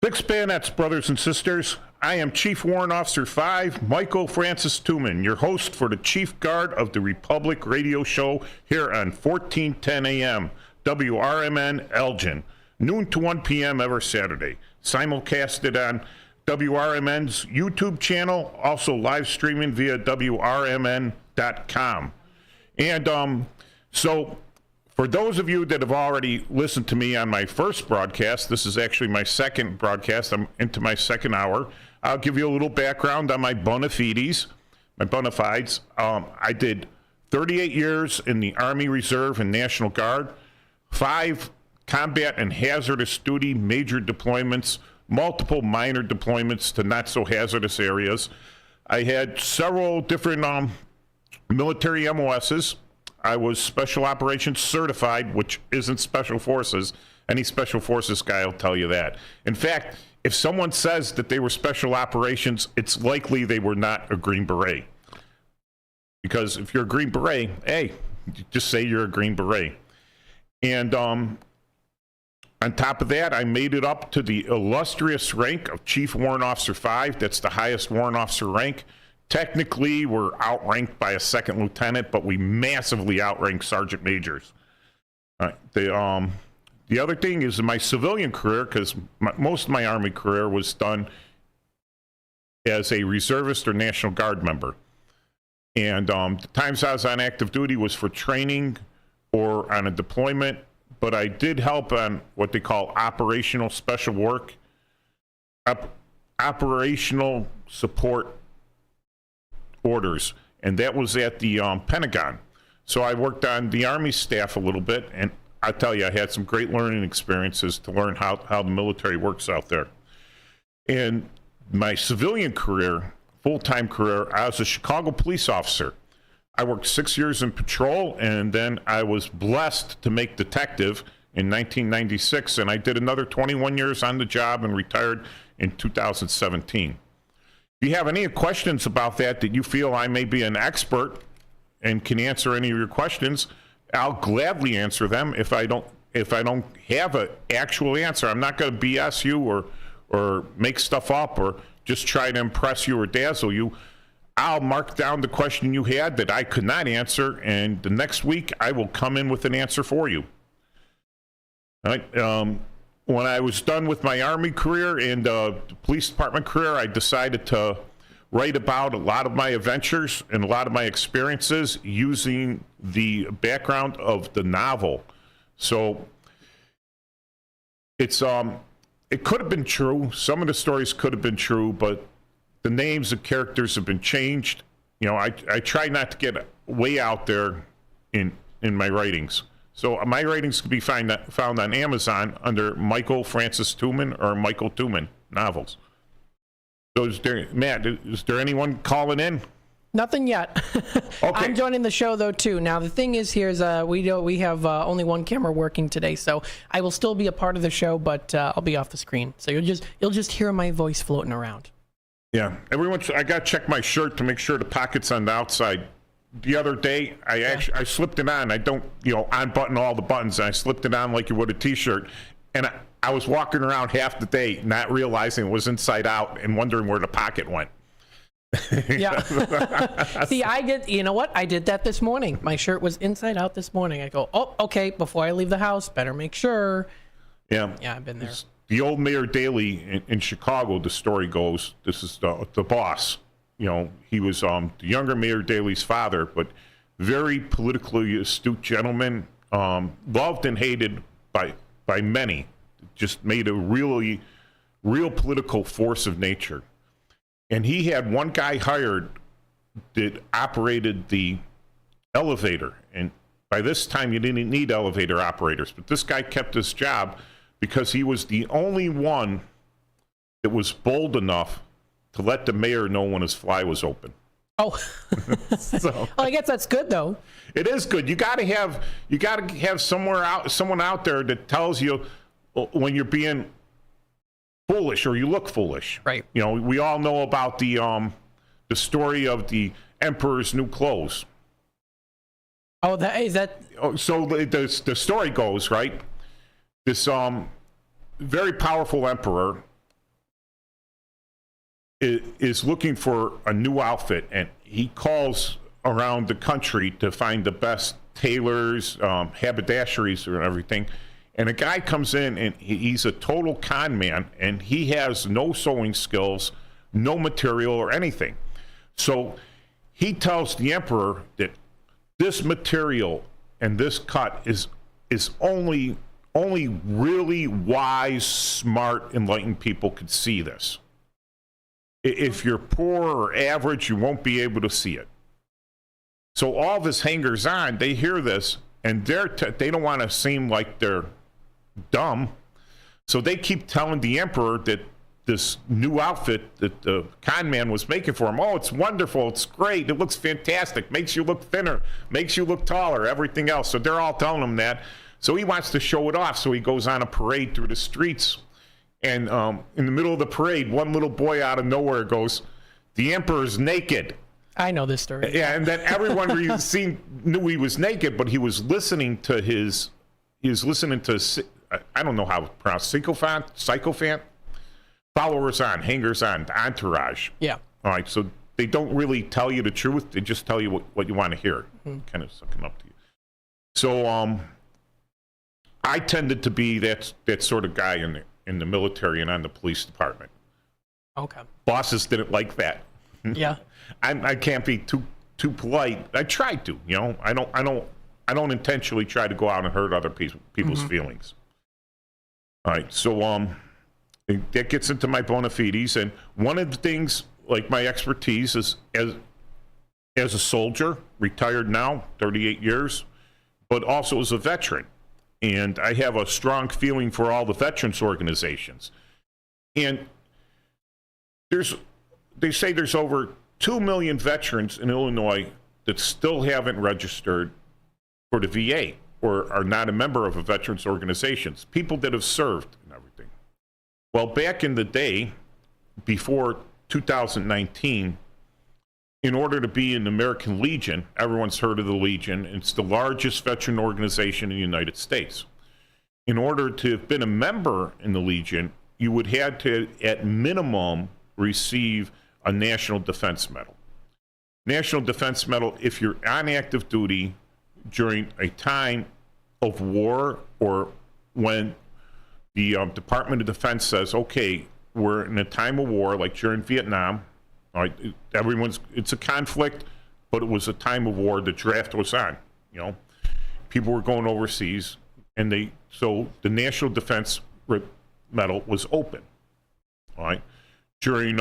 Six bayonets, brothers and sisters. I am Chief Warrant Officer 5, Michael Francis Tooman, your host for the Chief Guard of the Republic radio show here on 1410 AM, WRMN Elgin, noon to 1 p.m. every Saturday. Simulcasted on WRMN's YouTube channel, also live streaming via WRMN.com. And so for those of you that have already listened to me on my first broadcast, this is actually my second broadcast. I'm into my second hour. I'll give you a little background on my bona fides. I did 38 years in the Army Reserve and National Guard, 5 combat and hazardous duty major deployments, multiple minor deployments to not so hazardous areas. I had several different military MOSs. I was Special Operations Certified, which isn't Special Forces. Any Special Forces guy will tell you that. In fact, if someone says that they were Special Operations, it's likely they were not a Green Beret. Because if you're a Green Beret, hey, just say you're a Green Beret. And on top of that, I made it up to the illustrious rank of Chief Warrant Officer 5. That's the highest warrant officer rank. Technically, we're outranked by a second lieutenant, but we massively outrank sergeant majors. The other thing is my civilian career, because most of my Army career was done as a reservist or National Guard member. And the times I was on active duty was for training or on a deployment, but I did help on what they call operational special work, operational support orders, and that was at the Pentagon. So I worked on the Army staff a little bit, and I tell you, I had some great learning experiences to learn how the military works out there. In my civilian career, full-time career, I was a Chicago police officer. I worked 6 years in patrol, and then I was blessed to make detective in 1996, and I did another 21 years on the job and retired in 2017. If you have any questions about that you feel I may be an expert and can answer any of your questions, I'll gladly answer them. If I don't have an actual answer, I'm not going to BS you or make stuff up or just try to impress you or dazzle you. I'll mark down the question you had that I could not answer, and the next week I will come in with an answer for you. All right. When I was done with my Army career and the police department career, I decided to write about a lot of my adventures and a lot of my experiences using the background of the novel. So it could have been true. Some of the stories could have been true, but the names of characters have been changed. You know, I try not to get way out there in my writings. So my writings can be found on Amazon under Michael Francis Tooman or Michael Tooman novels. So Matt, is there anyone calling in? Nothing yet. Okay. I'm joining the show though too. Now the thing is, we have only one camera working today, so I will still be a part of the show, but I'll be off the screen. So you'll just hear my voice floating around. Yeah, I got to check my shirt to make sure the pocket's on the outside. The other day, I slipped it on. I don't, unbutton all the buttons. And I slipped it on like you would a T-shirt. And I was walking around half the day not realizing it was inside out and wondering where the pocket went. Yeah. See, you know what? I did that this morning. My shirt was inside out this morning. I go, oh, okay, before I leave the house, better make sure. Yeah. Yeah, I've been there. The old Mayor Daley in Chicago, the story goes, this is the boss. He was the younger Mayor Daley's father, but very politically astute gentleman, loved and hated by many, just made a real political force of nature. And he had one guy hired that operated the elevator. And by this time, you didn't need elevator operators, but this guy kept his job because he was the only one that was bold enough to let the mayor know when his fly was open. Oh, so, well, I guess that's good though. It is good. You got to have someone out there that tells you when you're being foolish or you look foolish. Right. We all know about the story of the emperor's new clothes. Oh, is that? So the story goes, right. This very powerful emperor is looking for a new outfit, and he calls around the country to find the best tailors, haberdasheries, and everything. And a guy comes in, and he's a total con man, and he has no sewing skills, no material or anything. So he tells the emperor that this material and this cut is only really wise, smart, enlightened people could see this. If you're poor or average, you won't be able to see it. So all of his hangers-on, they hear this, and they don't want to seem like they're dumb. So they keep telling the emperor that this new outfit that the con man was making for him, oh, it's wonderful, it's great, it looks fantastic, makes you look thinner, makes you look taller, everything else. So they're all telling him that. So he wants to show it off, so he goes on a parade through the streets. And in the middle of the parade, one little boy out of nowhere goes, "The emperor's naked." I know this story. Yeah, and then everyone knew he was naked, but he was listening to I don't know how to pronounce, sycophant, followers on, hangers on, entourage. Yeah. All right, so they don't really tell you the truth. They just tell you what you want to hear, kind of sucking up to you. So I tended to be that sort of guy in the military and on the police department. Okay. Bosses didn't like that. Yeah. I can't be too polite. I try to, you know. I don't intentionally try to go out and hurt other people's feelings. All right, so that gets into my bona fides, and one of the things, like my expertise, is as a soldier, retired now, 38 years, but also as a veteran, and I have a strong feeling for all the veterans organizations. And they say there's over 2 million veterans in Illinois that still haven't registered for the VA or are not a member of a veterans organizations, people that have served and everything. Well, back in the day, before 2019, in order to be in the American Legion, everyone's heard of the Legion, it's the largest veteran organization in the United States. In order to have been a member in the Legion, you would have to, at minimum, receive a National Defense Medal. National Defense Medal, if you're on active duty during a time of war or when the Department of Defense says, okay, we're in a time of war, like during Vietnam, all right, it's a conflict, but it was a time of war, the draft was on, you know. People were going overseas, and so the National Defense Medal was open, all right. During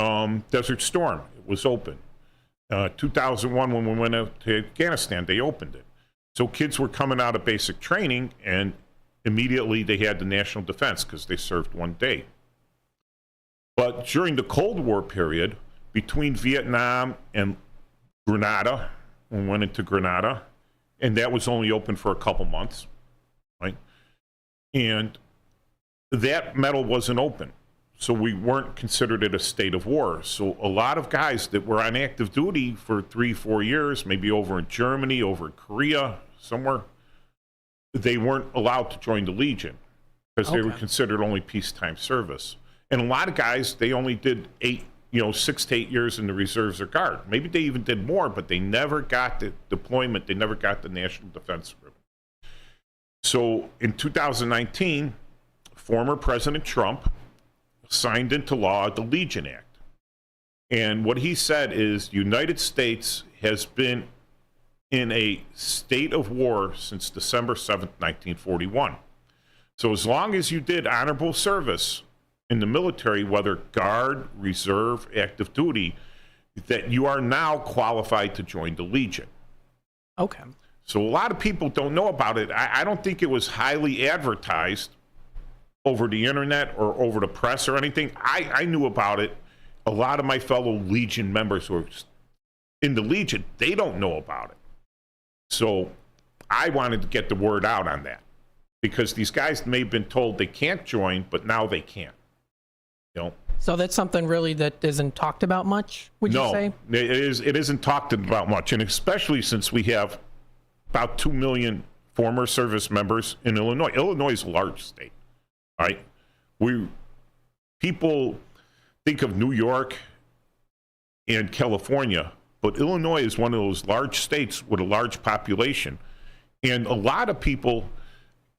Desert Storm, it was open. 2001, when we went out to Afghanistan, they opened it. So kids were coming out of basic training, and immediately they had the national defense because they served one day. But during the Cold War period, between Vietnam and Grenada, we went into Grenada, and that was only open for a couple months, right? And that medal wasn't open. So we weren't considered at a state of war. So a lot of guys that were on active duty for 3-4 years, maybe over in Germany, over in Korea, somewhere, they weren't allowed to join the Legion because they were considered only peacetime service. And a lot of guys, they only did 6 to 8 years in the reserves or guard. Maybe they even did more, but they never got the deployment. They never got the national defense ribbon. So in 2019, former President Trump signed into law the Legion Act. And what he said is the United States has been in a state of war since December 7th, 1941. So as long as you did honorable service in the military, whether guard, reserve, active duty, that you are now qualified to join the Legion. Okay. So a lot of people don't know about it. I don't think it was highly advertised over the internet or over the press or anything. I knew about it. A lot of my fellow Legion members who are in the Legion, they don't know about it. So I wanted to get the word out on that because these guys may have been told they can't join, but now they can. You know? So that's something really that isn't talked about much, would you say? No, it isn't talked about much, and especially since we have about 2 million former service members in Illinois. Illinois is a large state. All right, people think of New York and California, but Illinois is one of those large states with a large population. And a lot of people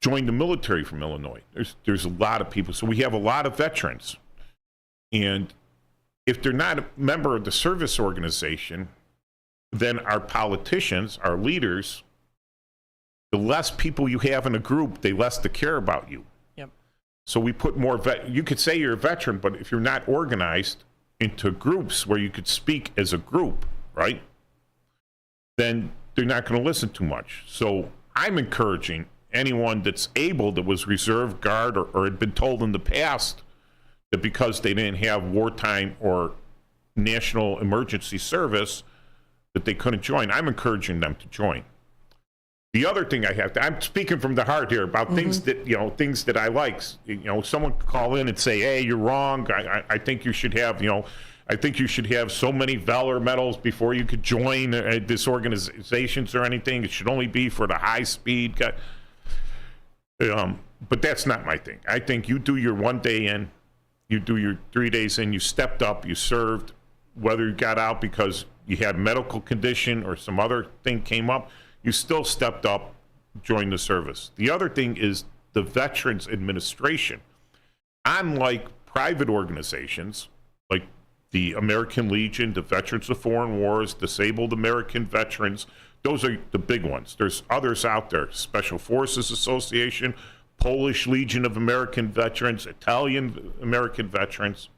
join the military from Illinois. There's a lot of people. So we have a lot of veterans. And if they're not a member of the service organization, then our politicians, our leaders, the less people you have in a group, the less they care about you. Yep. So we put more you could say you're a veteran, but if you're not organized into groups where you could speak as a group, right, then they're not going to listen too much. So I'm encouraging anyone that's able, that was reserve guard or had been told in the past that because they didn't have wartime or national emergency service that they couldn't join. I'm encouraging them to join. The other thing I'm speaking from the heart here about things that I like. Someone could call in and say, hey, you're wrong. I think you should have, I think you should have so many Valor medals before you could join this organizations or anything. It should only be for the high speed guy. But that's not my thing. I think you do your 1 day in, you do your 3 days in, you stepped up, you served, whether you got out because you had medical condition or some other thing came up, you still stepped up, joined the service. The other thing is the Veterans Administration. Unlike private organizations like the American Legion, the Veterans of Foreign Wars, Disabled American Veterans, those are the big ones. There's others out there, Special Forces Association, Polish Legion of American Veterans, Italian American Veterans,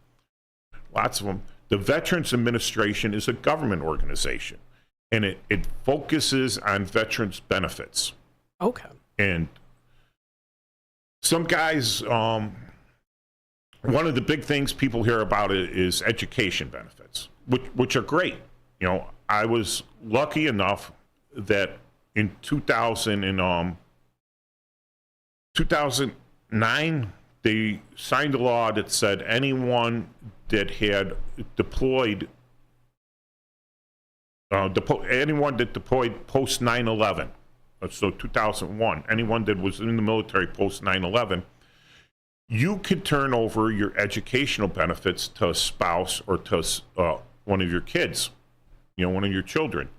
lots of them. The Veterans Administration is a government organization, and it focuses on veterans' benefits. Okay. And some guys, one of the big things people hear about is education benefits, which are great. I was lucky enough that in 2009, they signed a law that said anyone that had deployed, anyone that deployed post 9/11, so 2001, anyone that was in the military post 9/11, you could turn over your educational benefits to a spouse or to one of your kids, one of your children,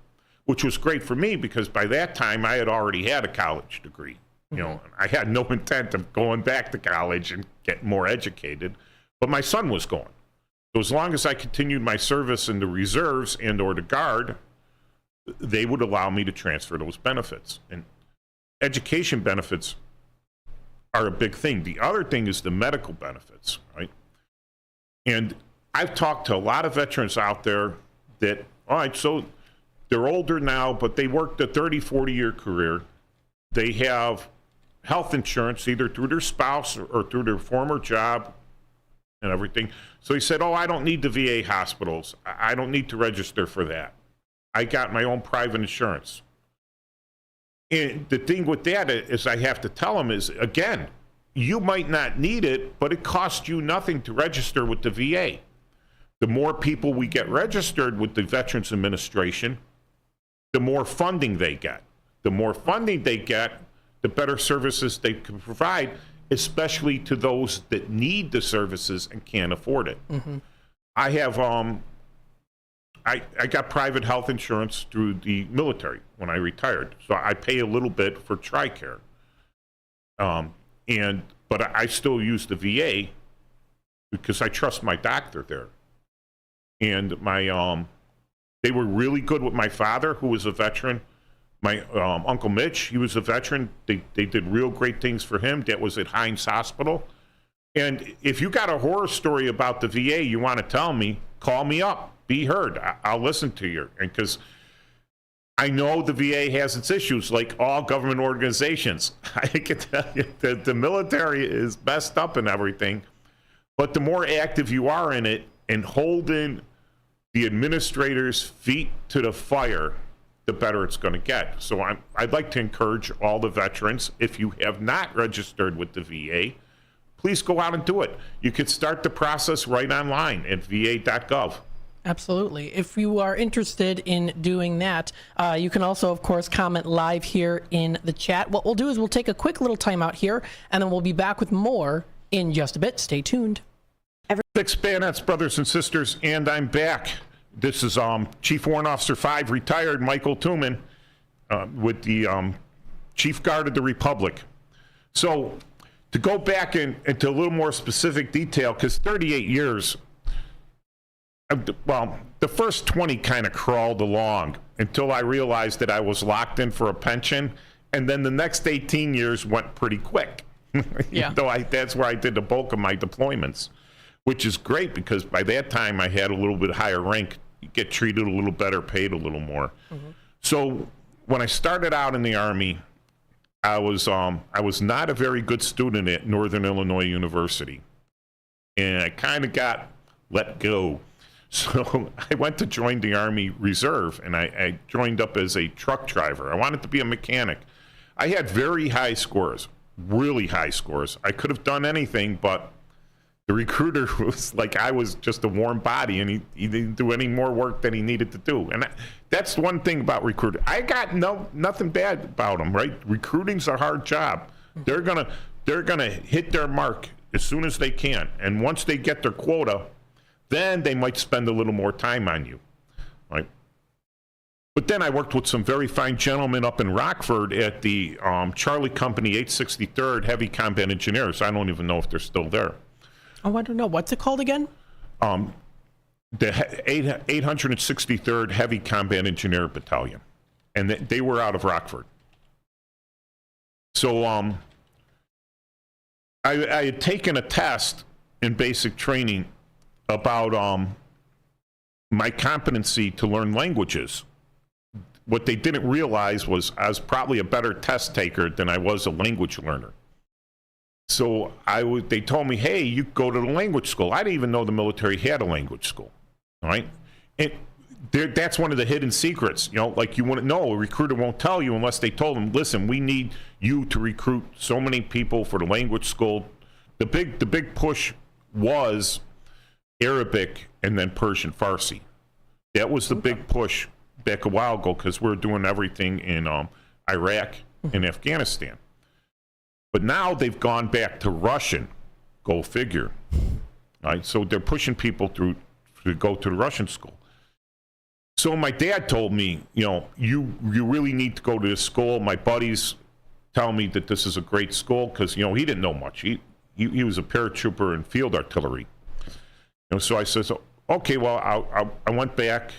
which was great for me because by that time I had already had a college degree. I had no intent of going back to college and get more educated, but my son was going. So as long as I continued my service in the reserves and or the guard, they would allow me to transfer those benefits. And education benefits are a big thing. The other thing is the medical benefits, right? And I've talked to a lot of veterans out there that, all right, so they're older now, but they worked a 30, 40-year career. They have health insurance either through their spouse or through their former job and everything. So he said, I don't need the VA hospitals. I don't need to register for that. I got my own private insurance. And the thing with that is I have to tell him is, again, you might not need it, but it costs you nothing to register with the VA. The more people we get registered with the Veterans Administration, the more funding they get. The more funding they get, the better services they can provide, especially to those that need the services and can't afford it. Mm-hmm. I have, I got private health insurance through the military when I retired. So I pay a little bit for TRICARE. But I still use the VA because I trust my doctor there. And they were really good with my father, who was a veteran. My Uncle Mitch, he was a veteran. They did real great things for him. That was at Hines Hospital. And if you got a horror story about the VA you want to tell me, call me up. Be heard. I'll listen to you. And because I know the VA has its issues, like all government organizations. I can tell you that the military is messed up and everything. But the more active you are in it and holding the administrators' feet to the fire, the better it's going to get. So I'd like to encourage all the veterans, if you have not registered with the VA, please go out and do it. You could start the process right online at va.gov. Absolutely. If you are interested in doing that, you can also, of course, comment live here in the chat. What we'll do is we'll take a quick little time out here, and then we'll be back with more in just a bit. Stay tuned. Six bayonets, brothers and sisters, and I'm back. this is Chief Warrant Officer 5, retired Michael Tooman, with the Chief Guard of the Republic. So to go back into a little more specific detail, because 38 years, well, the first 20 kind of crawled along until I realized that I was locked in for a pension, and then the next 18 years went pretty quick. Yeah. Though that's where I did the bulk of my deployments, which is great because by that time I had a little bit higher rank, you get treated a little better, paid a little more. Mm-hmm. So when I started out in the Army, I was not a very good student at Northern Illinois University, and I kind of got let go. So I went to join the Army Reserve, and I joined up as a truck driver. I wanted to be a mechanic. I had very high scores, really high scores. I could have done anything, but the recruiter was like, I was just a warm body, and he didn't do any more work than he needed to do. And that's one thing about recruiting. I got nothing bad about them, right? Recruiting's a hard job. They're gonna hit their mark as soon as they can, and once they get their quota, then they might spend a little more time on you, right? But then I worked with some very fine gentlemen up in Rockford at the Charlie Company 863rd Heavy Combat Engineers. I don't even know if they're still there. Oh, I don't know. What's it called again? The 863rd Heavy Combat Engineer Battalion. And they were out of Rockford. So I had taken a test in basic training about my competency to learn languages. What they didn't realize was I was probably a better test taker than I was a language learner. So they told me, hey, you go to the language school. I didn't even know the military had a language school, all right? And that's one of the hidden secrets, like you wouldn't know. A recruiter won't tell you unless they told them, listen, we need you to recruit so many people for the language school. The big push was Arabic and then Persian Farsi. That was the big push back a while ago because we're doing everything in Iraq and Afghanistan. But now they've gone back to Russian. Go figure. Right? So they're pushing people to go to the Russian school. So my dad told me, you really need to go to this school. My buddies tell me that this is a great school because, he didn't know much. He was a paratrooper in field artillery. So I said, okay, well, I went back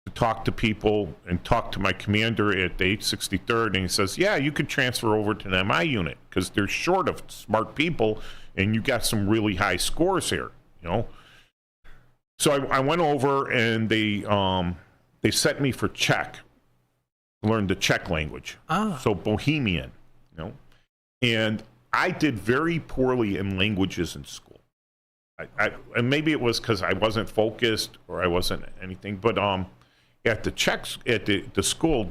to talk to people and talk to my commander at the 863rd, and he says, yeah, you could transfer over to an MI unit because they're short of smart people, and you got some really high scores here, So I went over, and they sent me for Czech, learned the Czech language, so Bohemian, and I did very poorly in languages in school. And maybe it was because I wasn't focused or I wasn't anything, but at the school,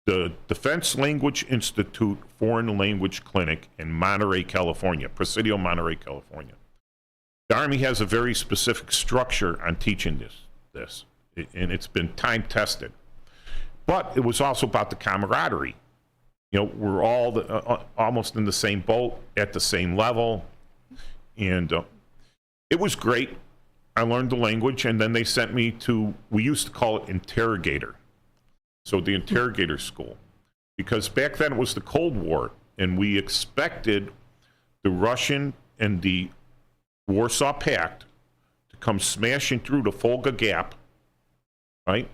the Defense Language Institute Foreign Language Clinic in Monterey, California, Presidio, Monterey, California. The Army has a very specific structure on teaching this, and it's been time tested. But it was also about the camaraderie. We're all almost in the same boat at the same level. And it was great. I learned the language, and then they sent me to, we used to call it interrogator. So the interrogator school. Because back then it was the Cold War, and we expected the Russian and the Warsaw Pact to come smashing through the Volga Gap, right?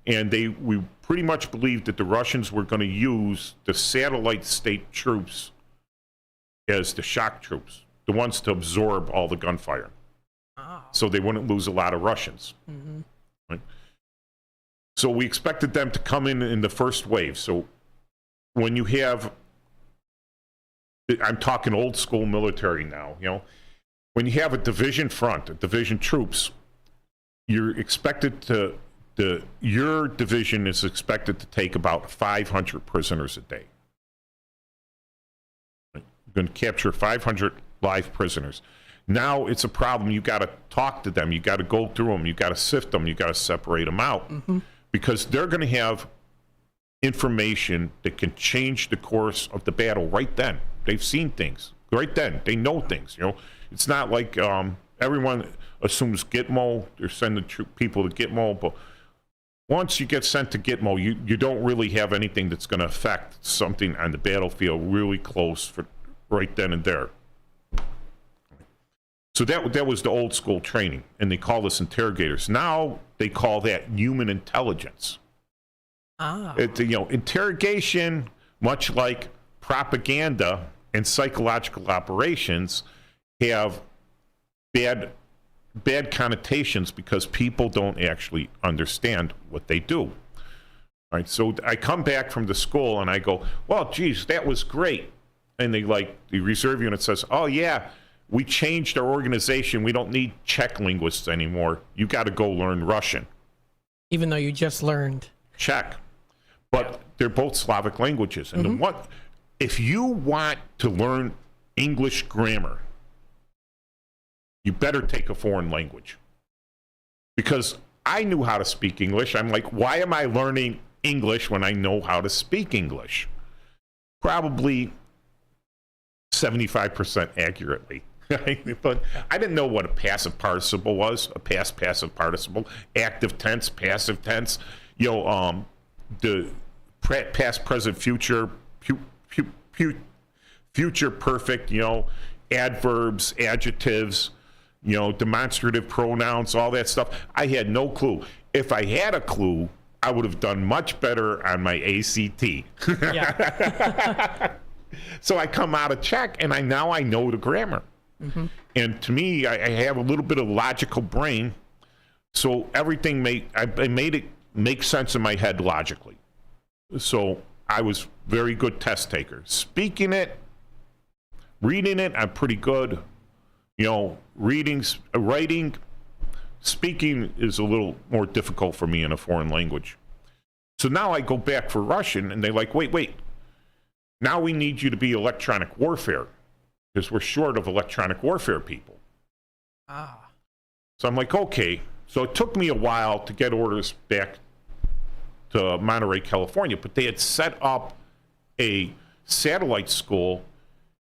And we pretty much believed that the Russians were going to use the satellite state troops as the shock troops, the ones to absorb all the gunfire. So they wouldn't lose a lot of Russians. Mm-hmm. Right? So we expected them to come in the first wave. So when you have, I'm talking old school military now, when you have a division front, a division troops, you're expected to, your division is expected to take about 500 prisoners a day. Right? You're going to capture 500 live prisoners. Now it's a problem. You got to talk to them. You got to go through them. You got to sift them. You got to separate them out, because they're going to have information that can change the course of the battle right then. They've seen things right then. They know things. It's not like everyone. assumes Gitmo. They're sending people to Gitmo, but once you get sent to Gitmo, you don't really have anything that's going to affect something on the battlefield really close for right then and there. So that was the old school training, and they call us interrogators. Now they call that human intelligence. Interrogation, much like propaganda and psychological operations, have bad connotations because people don't actually understand what they do. All right, so I come back from the school and I go, well, geez, that was great. And the reserve unit says, oh yeah, we changed our organization. We don't need Czech linguists anymore. You got to go learn Russian. Even though you just learned Czech. But they're both Slavic languages. And if you want to learn English grammar, you better take a foreign language. Because I knew how to speak English. I'm like, why am I learning English when I know how to speak English? Probably 75% accurately. But I didn't know what a passive participle was, a past passive participle, active tense, passive tense, the past, present, future, future perfect, adverbs, adjectives, demonstrative pronouns, all that stuff. I had no clue. If I had a clue, I would have done much better on my ACT. Yeah. So I come out of Czech, and now I know the grammar. And to me, I have a little bit of logical brain, so everything I made it make sense in my head logically. So I was very good test taker. Speaking it, reading it, I'm pretty good. Writing, speaking is a little more difficult for me in a foreign language. So now I go back for Russian, and they're like, wait. Now we need you to be electronic warfare, because we're short of electronic warfare people. So I'm like, okay. So it took me a while to get orders back to Monterey, California, but they had set up a satellite school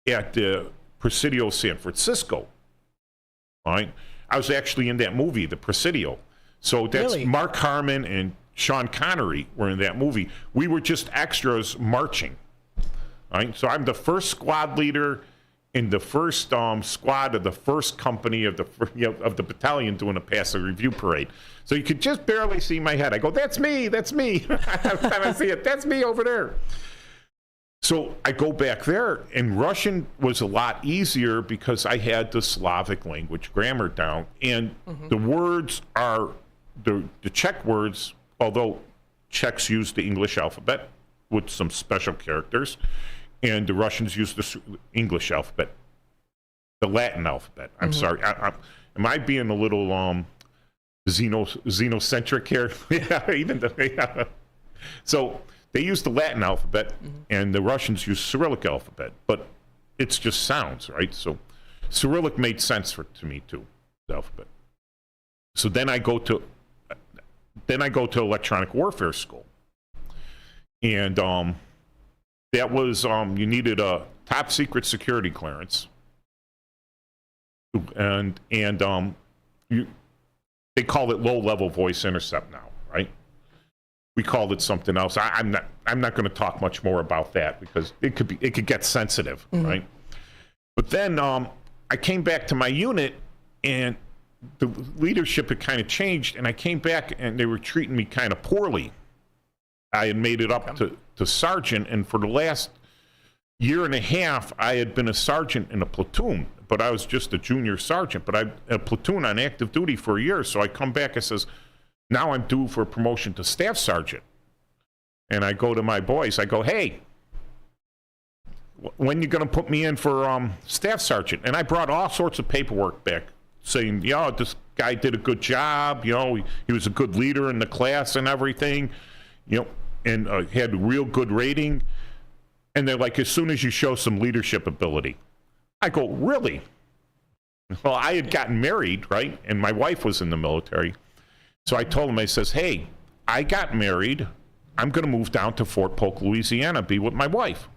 at the Presidio San Francisco. All right. I was actually in that movie, The Presidio. So that's really? Mark Harmon and Sean Connery were in that movie. We were just extras marching. All right. So I'm the first squad leader in the first squad of the first company of the battalion doing a passive review parade. So you could just barely see my head. I go, that's me. Every time I see it, that's me over there. So I go back there, and Russian was a lot easier because I had the Slavic language grammar down. And the words are, the Czech words, although Czechs use the English alphabet with some special characters, and the Russians use the English alphabet, the Latin alphabet. I'm sorry. Am I being a little xenocentric here? Yeah. So they use the Latin alphabet, and the Russians use Cyrillic alphabet, but it's just sounds, right? So Cyrillic made sense to me too, the alphabet. So then I go to electronic warfare school, and that was you needed a top secret security clearance, and they call it low level voice intercept now, right? We called it something else. I'm not going to talk much more about that because it could get sensitive, right? But then I came back to my unit, and the leadership had kind of changed, and I came back and they were treating me kind of poorly. I had made it up to sergeant, and for the last year and a half, I had been a sergeant in a platoon, but I was just a junior sergeant. But I a platoon on active duty for a year, so I come back and says, now I'm due for a promotion to staff sergeant. And I go to my boys, I go, hey, when you going to put me in for staff sergeant? And I brought all sorts of paperwork back saying, this guy did a good job, he was a good leader in the class and everything, and had a real good rating. And they're like, as soon as you show some leadership ability. I go, really? Well, I had gotten married, right? And my wife was in the military. So I told him, I says, hey, I got married. I'm going to move down to Fort Polk, Louisiana, be with my wife.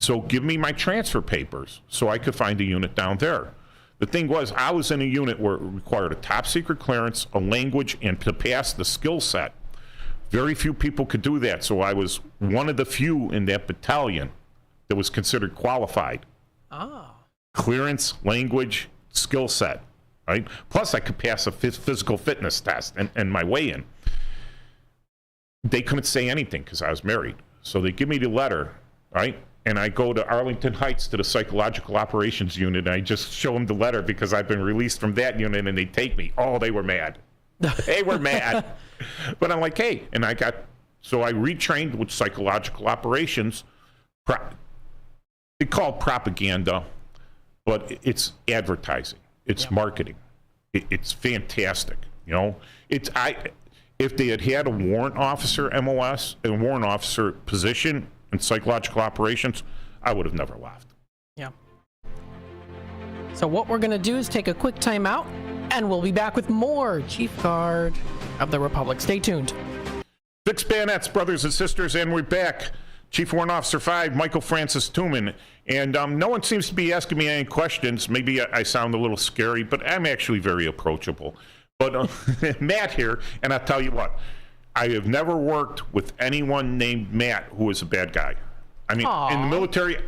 So give me my transfer papers so I could find a unit down there. The thing was, I was in a unit where it required a top secret clearance, a language, and to pass the skill set. Very few people could do that, so I was one of the few in that battalion that was considered qualified. Ah. Clearance, language, skill set, right? Plus, I could pass a physical fitness test and my weigh-in. They couldn't say anything because I was married. So they give me the letter, right? And I go to Arlington Heights to the psychological operations unit, and I just show them the letter because I've been released from that unit, and they take me. Oh, they were mad. They were mad. But I'm like, hey, and I retrained with psychological operations. They call it propaganda, but it's advertising. It's marketing. It's fantastic. You know, if they had a warrant officer MOS, a warrant officer position in psychological operations, I would have never left. Yeah. So what we're going to do is take a quick time out, and we'll be back with more Chief Guard of the Republic. Stay tuned. Fixed bayonets, brothers and sisters, and we're back. Chief Warrant Officer 5, Michael Francis Tuman. And no one seems to be asking me any questions. Maybe I sound a little scary, but I'm actually very approachable. But Matt here, and I'll tell you what, I have never worked with anyone named Matt who is a bad guy. I mean, in the military,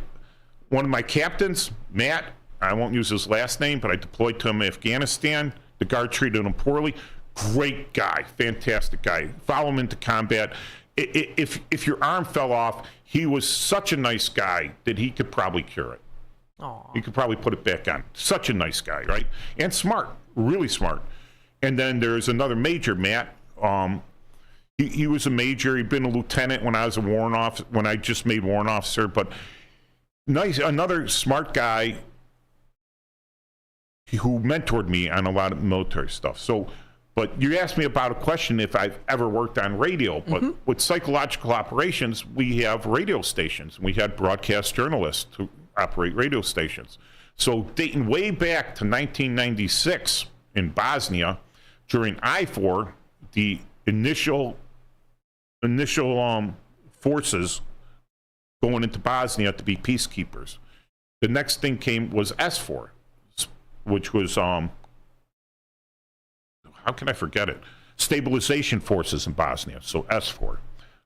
one of my captains, Matt, I won't use his last name, but I deployed to him in Afghanistan. The guard treated him poorly. Great guy, fantastic guy. Follow him into combat. If your arm fell off, he was such a nice guy that he could probably cure it. He could probably put it back on. Such a nice guy, right? And smart, really smart. And then there's another major, Matt. He was a major. He'd been a lieutenant when I was a warrant officer, when I just made warrant officer. But nice, another smart guy who mentored me on a lot of military stuff. So, but you asked me about a question if I've ever worked on radio. But with psychological operations, we have radio stations. We had broadcast journalists who operate radio stations. So dating way back to 1996 in Bosnia, during I-4, the initial forces going into Bosnia to be peacekeepers. The next thing was S4, which was how can I forget it? Stabilization forces in Bosnia, so S4,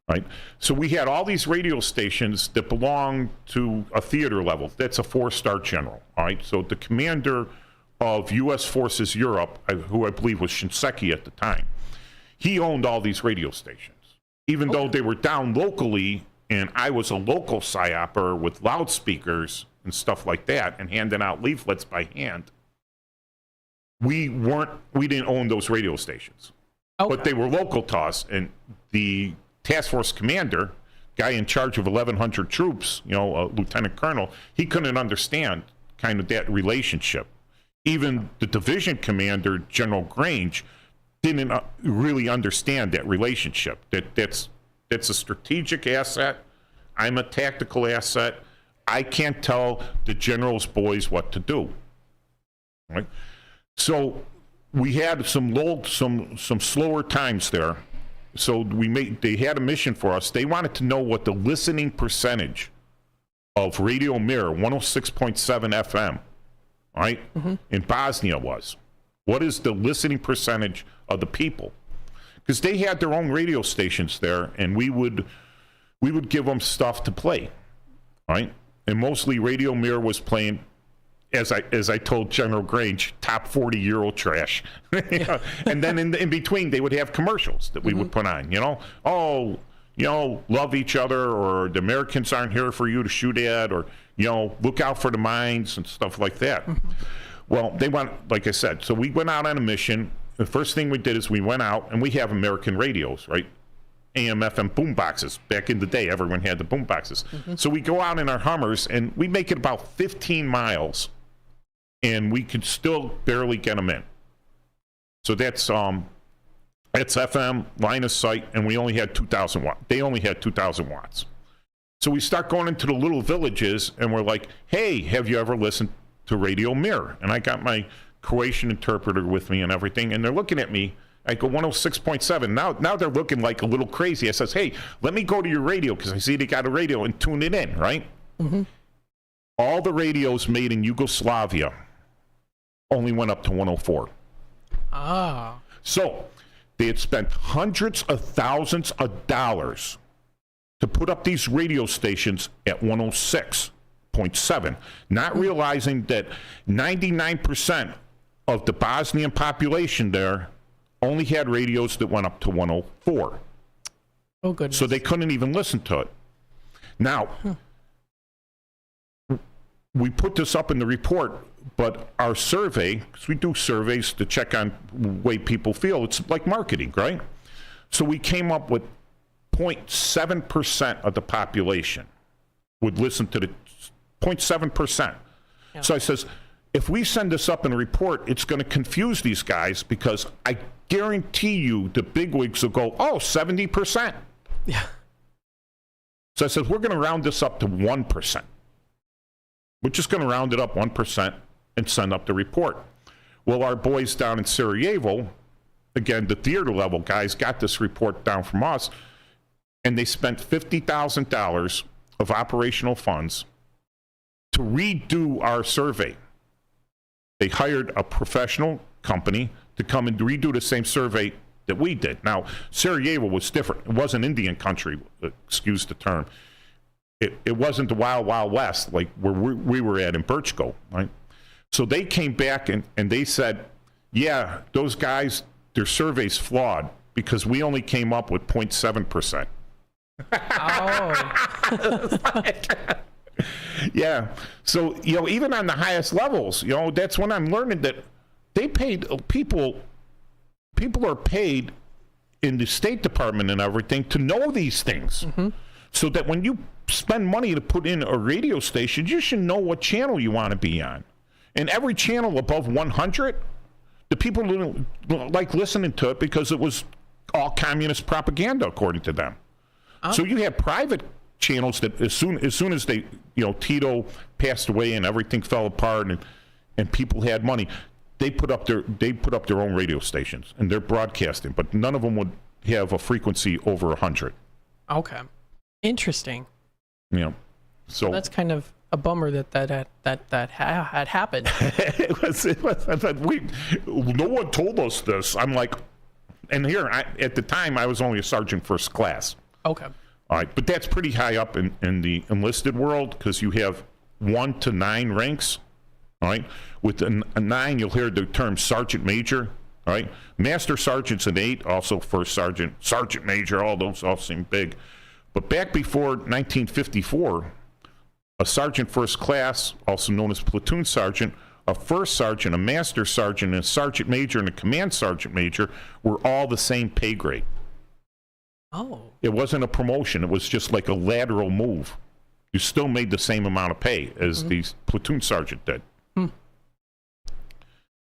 right? So we had all these radio stations that belonged to a theater level. That's a 4-star general, all right? So the commander of U.S. Forces Europe, who I believe was Shinseki at the time, he owned all these radio stations. Even though they were down locally, and I was a local psyoper with loudspeakers and stuff like that, and handing out leaflets by hand, we didn't own those radio stations. But they were local to us, and the task force commander, guy in charge of 1,100 troops, you know, a lieutenant colonel, he couldn't understand kind of that relationship. Even the division commander, General Grange, didn't really understand that relationship. That's a strategic asset. I'm a tactical asset. I can't tell the general's boys what to do. Right? So we had some slower times there. So they had a mission for us. They wanted to know what the listening percentage of Radio Mirror 106.7 FM, right, in Bosnia was. What is the listening percentage of the people? Because they had their own radio stations there, and we would give them stuff to play, right? And mostly Radio Mirror was playing, as I told General Grange, top 40 Euro trash. And then in between, they would have commercials that we would put on, love each other, or the Americans aren't here for you to shoot at, or, look out for the mines and stuff like that. Well, like I said, so we went out on a mission. The first thing we did is we went out, and we have American radios, right? AM, FM boom boxes. Back in the day, everyone had the boom boxes. So we go out in our Hummers, and we make it about 15 miles, and we could still barely get them in. So that's FM, line of sight, and we only had 2,000 watts. They only had 2,000 watts. So we start going into the little villages, and we're like, hey, have you ever listened to Radio Mirror? And I got my Croatian interpreter with me and everything, and they're looking at me. I go 106.7. Now they're looking like a little crazy. I says, hey, let me go to your radio, because I see they got a radio, and tune it in, right? All the radios made in Yugoslavia only went up to 104. Ah. So they had spent hundreds of thousands of dollars to put up these radio stations at 106.7, not realizing that 99% of the Bosnian population there only had radios that went up to 104. Oh, goodness. So they couldn't even listen to it. Now, we put this up in the report, but our survey, because we do surveys to check on the way people feel, it's like marketing, right? So we came up with 0.7% of the population would listen to the 0.7%. Yeah. So I says, if we send this up in a report, it's going to confuse these guys because I guarantee you the bigwigs will go, oh, 70%. Yeah. So I said, we're going to round this up to 1%. We're just going to round it up 1% and send up the report. Well, our boys down in Sarajevo, again, the theater level guys got this report down from us, and they spent $50,000 of operational funds to redo our survey. They hired a professional company to come and redo the same survey that we did. Now, Sarajevo was different. It wasn't Indian country, excuse the term. It wasn't the wild, wild west like where we were at in Birchgo, right? So they came back and they said, yeah, those guys, their survey's flawed because we only came up with 0.7%. Oh. Yeah. So, even on the highest levels, that's when I'm learning that they paid people are paid in the State Department and everything to know these things. Mm-hmm. So that when you spend money to put in a radio station, you should know what channel you want to be on. And every channel above 100, the people didn't like listening to it because it was all communist propaganda, according to them. Oh. So you had private channels that as soon as they, Tito passed away and everything fell apart and people had money, they put up their own radio stations and they're broadcasting, but none of them would have a frequency over 100. Okay. Interesting. Yeah. So that's kind of a bummer that had happened. it was no one told us this. I'm like, and here at the time I was only a sergeant first class. Okay. All right, but that's pretty high up in the enlisted world because you have 1 to 9 ranks. All right, with a 9, you'll hear the term sergeant major. All right, master sergeant's an 8, also first sergeant, sergeant major. All those all seem big, but back before 1954, a sergeant first class, also known as platoon sergeant, a first sergeant, a master sergeant, and a sergeant major, and a command sergeant major were all the same pay grade. Oh. It wasn't a promotion. It was just like a lateral move. You still made the same amount of pay as the platoon sergeant did.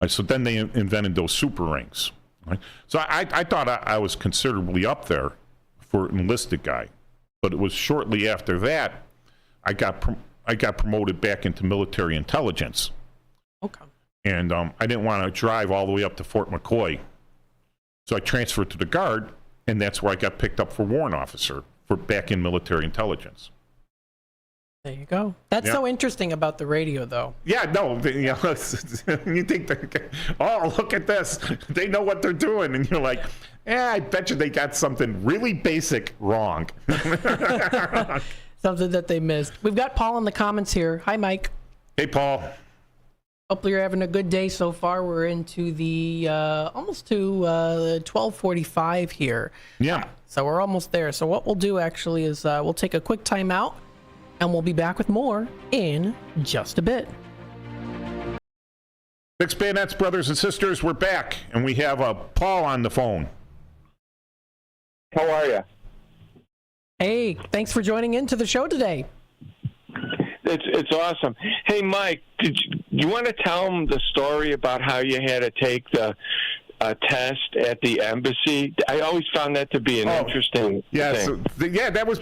Right, so then they invented those super ranks. Right? So I thought I was considerably up there for an enlisted guy. But it was shortly after that I got promoted back into military intelligence. Okay. And I didn't want to drive all the way up to Fort McCoy. So I transferred to the Guard, and that's where I got picked up for warrant officer for back in military intelligence. There you go. That's so interesting about the radio, though. Yeah, no, you think, oh, look at this. They know what they're doing. And you're like, I bet you they got something really basic wrong. Something that they missed. We've got Paul in the comments here. Hi, Mike. Hey, Paul. Hopefully you're having a good day so far. We're into the almost to 12:45 here. Yeah. So we're almost there. So what we'll do actually is we'll take a quick time out, and we'll be back with more in just a bit. Six Bayonets, brothers and sisters, we're back, and we have Paul on the phone. How are you? Hey, thanks for joining into the show today. It's awesome. Hey, Mike, you want to tell them the story about how you had to take the test at the embassy? I always found that to be an interesting thing. That was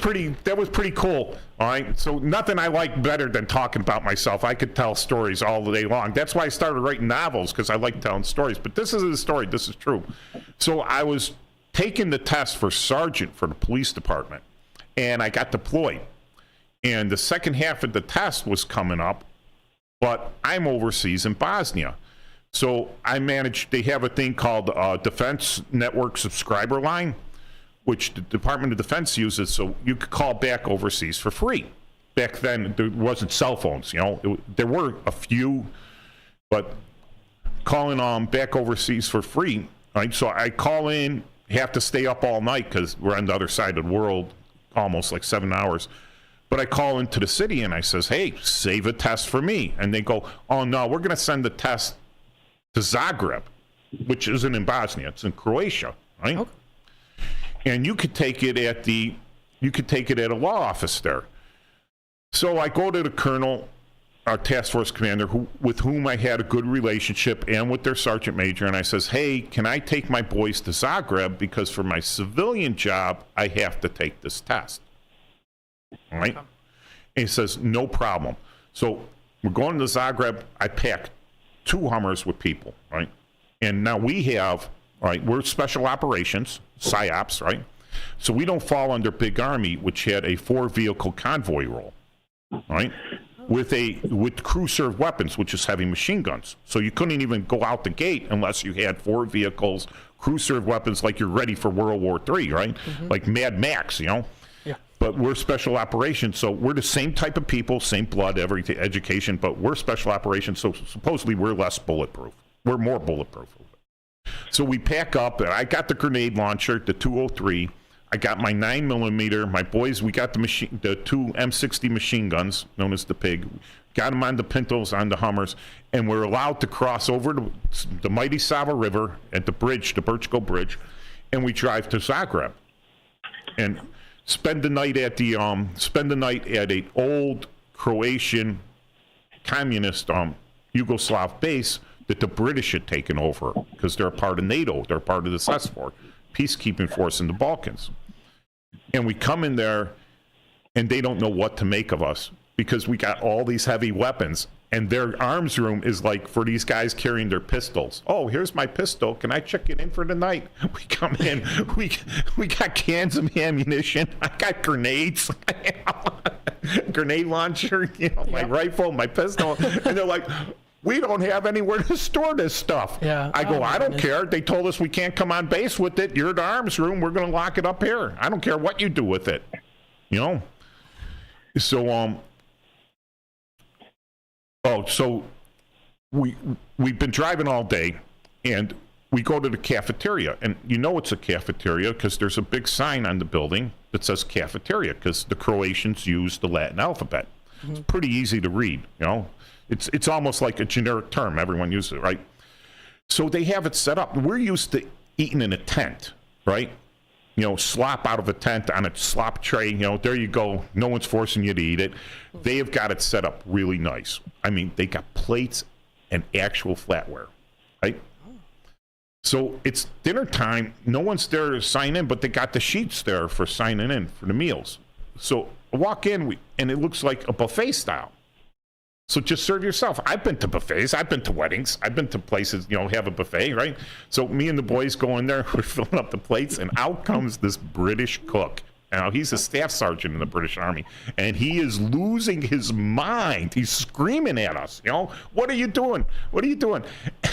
pretty cool. All right, so nothing I like better than talking about myself. I could tell stories all the day long. That's why I started writing novels, because I like telling stories. But this isn't a story. This is true. So I was taking the test for sergeant for the police department, and I got deployed. And the second half of the test was coming up, but I'm overseas in Bosnia. So they have a thing called Defense Network Subscriber Line, which the Department of Defense uses, so you could call back overseas for free. Back then, there wasn't cell phones, there were a few, but calling back overseas for free, right? So I call in, have to stay up all night because we're on the other side of the world, almost like 7 hours. But I call into the city and I says, hey, save a test for me. And they go, oh, no, we're going to send the test to Zagreb, which isn't in Bosnia. It's in Croatia, right? Okay. And you could take it at a law office there. So I go to the colonel, our task force commander, with whom I had a good relationship, and with their sergeant major, and I says, hey, can I take my boys to Zagreb because for my civilian job, I have to take this test. All right? And he says, no problem. So we're going to Zagreb. I packed 2 Hummers with people, right? And now we have, all right, we're special operations, PSYOPs, right? So we don't fall under Big Army, which had a 4-vehicle convoy role, all right? With crew-served weapons, which is heavy machine guns. So you couldn't even go out the gate unless you had 4 vehicles, crew-served weapons, like you're ready for World War III, right? Mm-hmm. Like Mad Max, Yeah. But we're special operations, so we're the same type of people, same blood, everything, education, but we're special operations, so supposedly we're less bulletproof. We're more bulletproof. So we pack up, and I got the grenade launcher, the 203. I got my 9mm. My boys, we got the 2 M60 machine guns, known as the Pig. Got them on the Pintos, on the Hummers, and we're allowed to cross over the mighty Sava River at the bridge, the Birchko Bridge, and we drive to Zagreb. And spend the night at an old Croatian communist Yugoslav base that the British had taken over because they're a part of NATO. They're part of the SESFOR, peacekeeping force in the Balkans. And we come in there, and they don't know what to make of us because we got all these heavy weapons, and their arms room is like for these guys carrying their pistols. Oh, here's my pistol. Can I check it in for the night? We come in. We got cans of ammunition. I got grenades. Grenade launcher, my rifle, my pistol. And they're like, we don't have anywhere to store this stuff. Yeah. I go, I don't care. They told us we can't come on base with it. You're the arms room. We're going to lock it up here. I don't care what you do with it. So, so we've been driving all day, and we go to the cafeteria. And it's a cafeteria because there's a big sign on the building that says cafeteria because the Croatians use the Latin alphabet. Mm-hmm. It's pretty easy to read, It's almost like a generic term. Everyone uses it, right? So they have it set up. We're used to eating in a tent, right? Slop out of a tent on a slop tray. There you go. No one's forcing you to eat it. They have got it set up really nice. I mean, they got plates and actual flatware, right? So it's dinner time. No one's there to sign in, but they got the sheets there for signing in for the meals. So I walk in, and it looks like a buffet style. So just serve yourself. I've been to buffets. I've been to weddings. I've been to places, have a buffet, right? So me and the boys go in there. We're filling up the plates, and out comes this British cook. Now, he's a staff sergeant in the British Army, and he is losing his mind. He's screaming at us, what are you doing? What are you doing?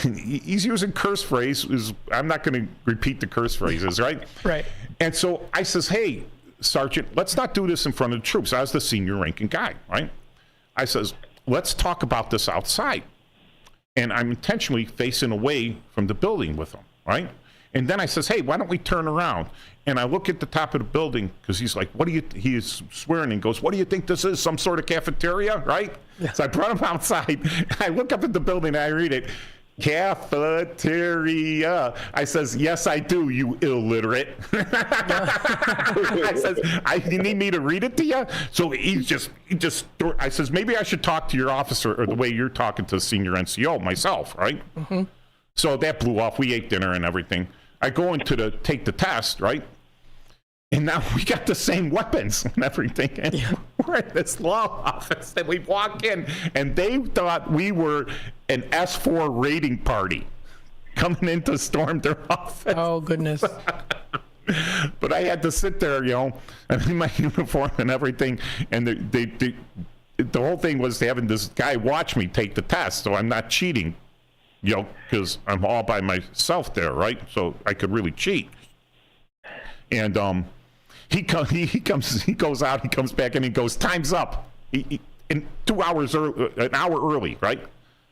And he's using curse phrases. I'm not going to repeat the curse phrases, right? Right. And so I says, hey, Sergeant, let's not do this in front of the troops. I was the senior ranking guy, right? I says, let's talk about this outside. And I'm intentionally facing away from the building with him, right? And then I says, hey, why don't we turn around? And I look at the top of the building because he's like, he is swearing and goes, what do you think this is? Some sort of cafeteria, right? Yeah. So I brought him outside. I look up at the building and I read it. Cafeteria. I says, yes, I do, you illiterate. I says, you need me to read it to you? So he just, I says, maybe I should talk to your officer or the way you're talking to the senior NCO myself, right? Mm-hmm. So that blew off. We ate dinner and everything. I go into take the test, right? And now we got the same weapons and everything. And we're in this law office and we walk in and they thought we were an S4 raiding party coming in to storm their office. Oh, goodness. But I had to sit there, I'm in my uniform and everything. And the whole thing was having this guy watch me take the test so I'm not cheating. because I'm all by myself there, right? So I could really cheat. And he goes out, he comes back, and he goes, time's up. In 2 hours an hour early, right?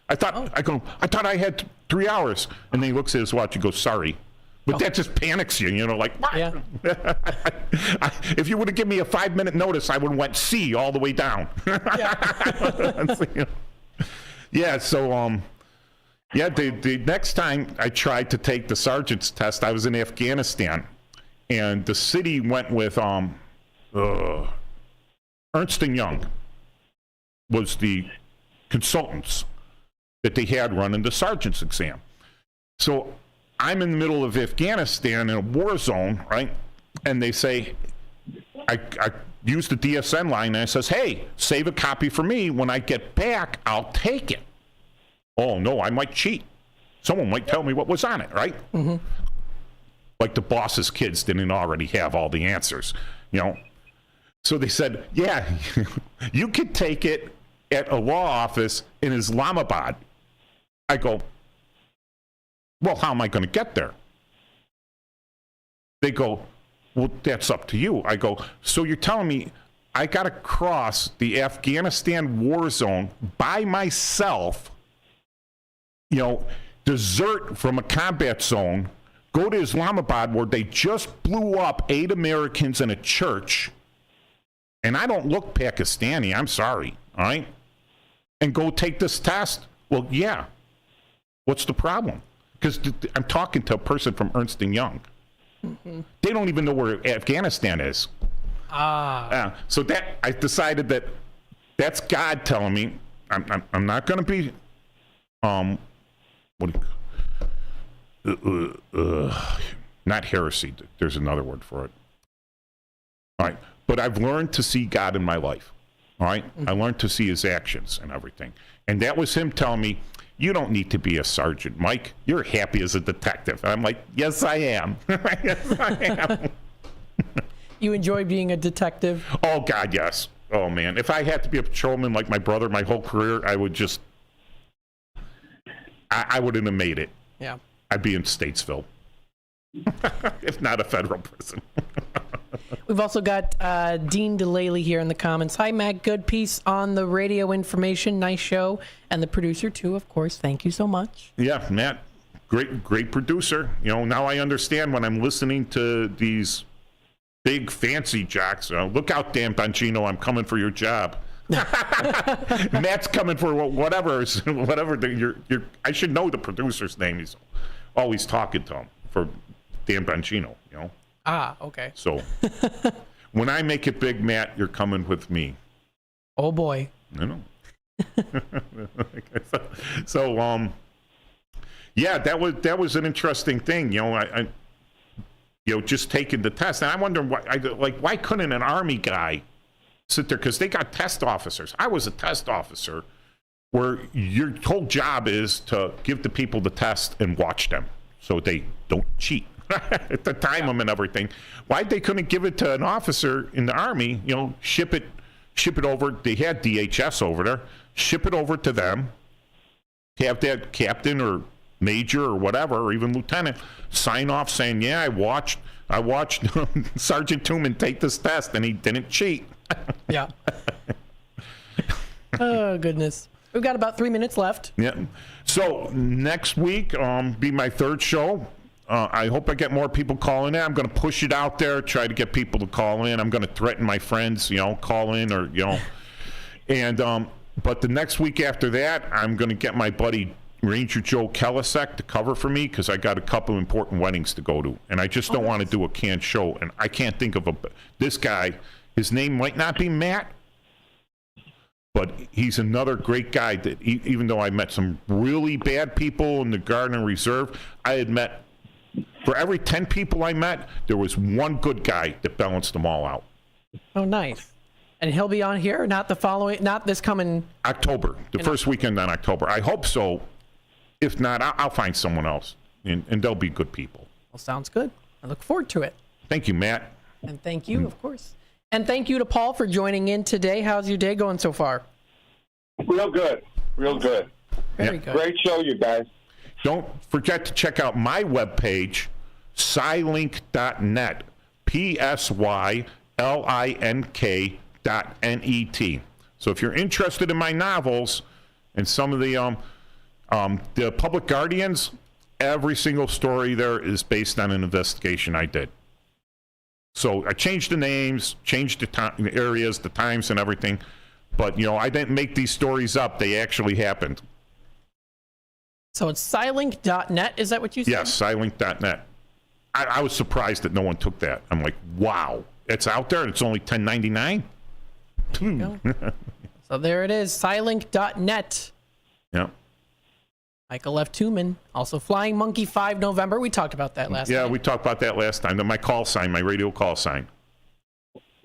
I thought I had 3 hours. And then he looks at his watch and goes, sorry. But that just panics you, like, what? Yeah. If you would have given me a 5-minute notice, I would have went C all the way down. Yeah, so, the next time I tried to take the sergeant's test, I was in Afghanistan. And the city went with Ernst & Young was the consultants that they had running the sergeant's exam. So I'm in the middle of Afghanistan in a war zone, right? And they say, I use the DSN line, and it says, hey, save a copy for me. When I get back, I'll take it. Oh, no, I might cheat. Someone might tell me what was on it, right? Mm-hmm. Like the boss's kids didn't already have all the answers, So they said, yeah, you could take it at a law office in Islamabad. I go, well, how am I going to get there? They go, well, that's up to you. I go, so you're telling me I got to cross the Afghanistan war zone by myself, desert from a combat zone, go to Islamabad where they just blew up 8 Americans in a church, and I don't look Pakistani, I'm sorry, all right? And go take this test? Well, yeah. What's the problem? Because I'm talking to a person from Ernst & Young. Mm-hmm. They don't even know where Afghanistan is. So that I decided that's God telling me I'm not going to be not heresy. There's another word for it. All right, but I've learned to see God in my life. All right, I learned to see His actions and everything, and that was Him telling me, you don't need to be a sergeant, Mike. You're happy as a detective. And I'm like, yes, I am. Yes, I am. You enjoy being a detective? Oh, God, yes. Oh, man. If I had to be a patrolman like my brother my whole career, I would just... I wouldn't have made it. Yeah. I'd be in Statesville. If not a federal prison. We've also got Dean DeLaley here in the comments. Hi, Matt. Good piece on the radio information. Nice show. And the producer, too, of course. Thank you so much. Yeah, Matt. Great producer. Now I understand when I'm listening to these big fancy jocks. Look out, Dan Bongino. I'm coming for your job. Matt's coming for whatever. I should know the producer's name. He's always talking to him for Dan Bongino, Okay. So when I make it big, Matt, you're coming with me. Oh boy. I know. So yeah, that was an interesting thing. I just taking the test, and I wonder why couldn't an Army guy sit there, because they got test officers. I was a test officer where your whole job is to give the people the test and watch them so they don't cheat. To time them and everything. Why they couldn't give it to an officer in the Army, ship it over. They had DHS over there. Ship it over to them. Have that captain or major or whatever, or even lieutenant, sign off saying, yeah, I watched Sergeant Tooman take this test and he didn't cheat. Yeah. Oh, goodness. We've got about 3 minutes left. Yeah. So next week, be my third show. I hope I get more people calling in. I'm going to push it out there, try to get people to call in. I'm going to threaten my friends, call in or, And, but the next week after that, I'm going to get my buddy Ranger Joe Kelisek to cover for me, because I got a couple important weddings to go to. And I just don't want to do a canned show. And I can't think of this guy. His name might not be Matt, but he's another great guy that even though I met some really bad people in the Guard and Reserve, I had met, for every 10 people I met, there was one good guy that balanced them all out. Oh, nice. And he'll be on here, not this coming... October, the first weekend in October. I hope so. If not, I'll find someone else, and they'll be good people. Well, sounds good. I look forward to it. Thank you, Matt. And thank you, of course. And thank you to Paul for joining in today. How's your day going so far? Real good. Real good. Very good. Great show, you guys. Don't forget to check out my webpage, Psylink.net, PSYLINK.net. So if you're interested in my novels and some of the Public Guardians, every single story there is based on an investigation I did. So I changed the names, changed the areas, the times, and everything. But, I didn't make these stories up. They actually happened. So it's Psylink.net, is that what you said? Yes, Psylink.net. I was surprised that no one took that. I'm like, wow, it's out there and it's only $10.99? So there it is, Psylink.net. Yeah. Michael F. Tooman, also Flying Monkey 5 November. We talked about that last time. Yeah, we talked about that last time. My call sign, my radio call sign.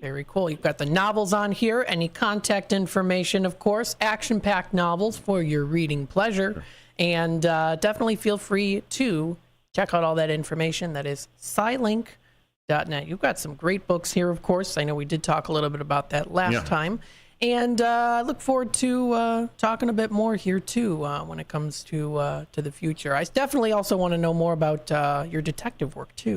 Very cool. You've got the novels on here, any contact information, of course, action-packed novels for your reading pleasure. And definitely feel free to check out all that information. That is Psylink.net. You've got some great books here, of course. I know we did talk a little bit about that last time. And I look forward to talking a bit more here, too, when it comes to the future. I definitely also want to know more about your detective work, too.